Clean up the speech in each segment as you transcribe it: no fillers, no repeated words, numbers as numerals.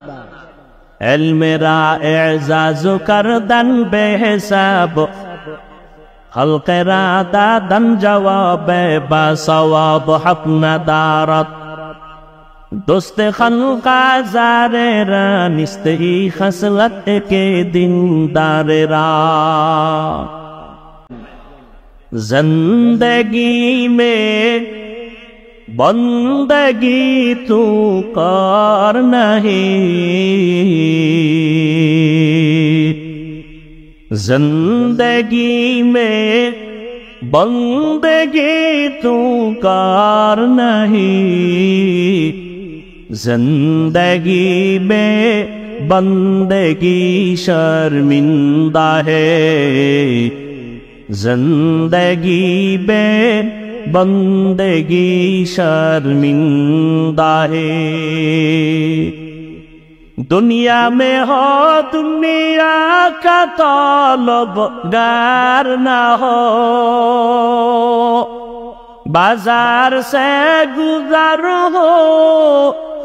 علم را اعزاز کردن بے حساب، خلق را دادن جواب با ثواب حق ندارد. دوست خلق آزار را نیست ای خصلت کے دیندار را. زندگی میں بندگی تو کار نہیں، زندگی میں بندگی تو کار نہیں، زندگی میں بندگی شرمندہ ہے، زندگی میں بندگی شرمندہ ہے. دنیا میں ہو دنیا کا طلبگار نہ ہو، بازار سے گزر ہو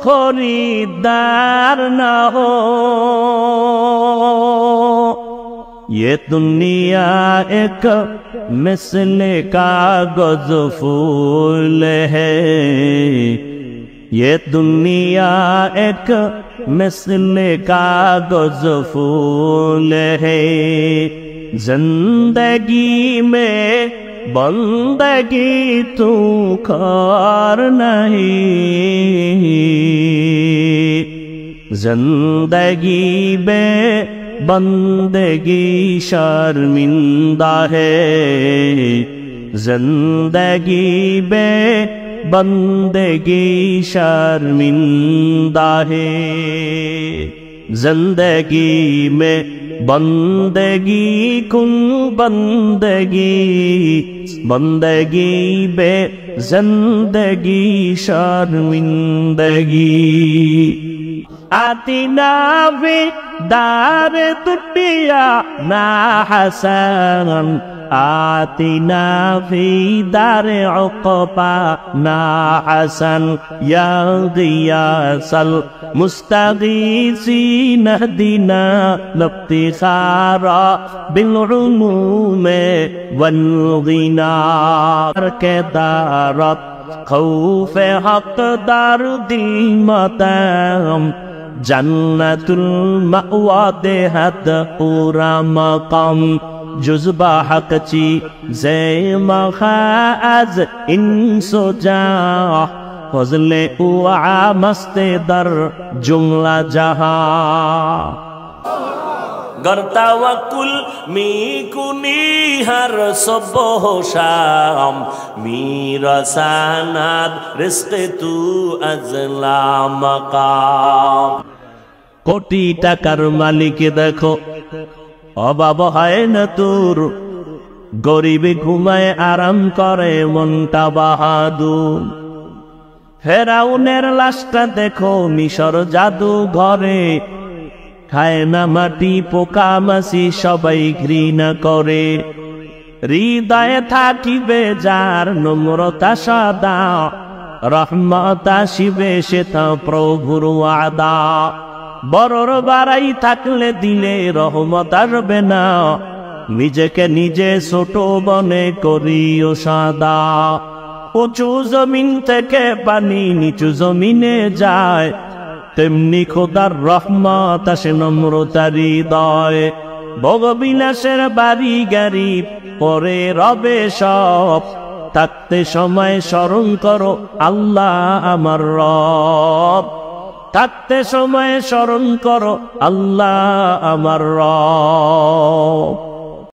خریدار نہ ہو. یہ دنیا ایک مثل کاغذ پھول ہے، یہ دنیا ایک مثل کاغذ پھول ہے. زندگی میں بندگی تو کار نہیں، زندگی میں بندگی شرمندہ ہے، زندگی میں بندگی شرمندہ ہے. زندگی میں بندگی کن بندگی، بندگی بے زندگی شرمندگی. آتنا فی دار دنیا نا حسنا، آتنا فی دار عقبا نا حسن، یا غیاث المستغیثین اہدنا لافتخارا بالعلوم والغنا. کے دارت خوف حق دار دل متام، جنت المأوا دہت پورا مقام. جزبہ حق چی زیم خاز انس و جاہ، فضل اوعا مست در جملہ جہاں. گر توکل می کنی ہر صبح و شام، می رساند رزق تو ازلا مقام. কোটি টাকার মালিক দেখো অভাব হয় না তোর, গরিবে ঘুমায় আরাম করে মনটা বাহাদুর. ফেরাউনের লাশটা দেখো মিশর জাদু ঘরে, খায় না মাটি পোকা মাছি সবাই ঘৃণা করে. হৃদয়ে থাকিবে যার নম্রতা সদা, রহমত আসিবে সে তা প্রভুর ওয়াদা. বড়র বাড়াই থাকলে দিলে রহমত আসবে না, নিজেকে নিজে ছোট মনে করিও সাদা. উঁচু জমিন থেকে পানি নিচু জমিনে যায়, তেমনি খোদার রহমত আসে নম্রতার হৃদয়ে. ভোগবিলাসের বাড়ি গাড়ি পরে রবে সব, থাকতে সময় স্মরণ করো আল্লাহ আমার রব, থাকতে সময় স্মরণ করো আল্লাহ আমার রব.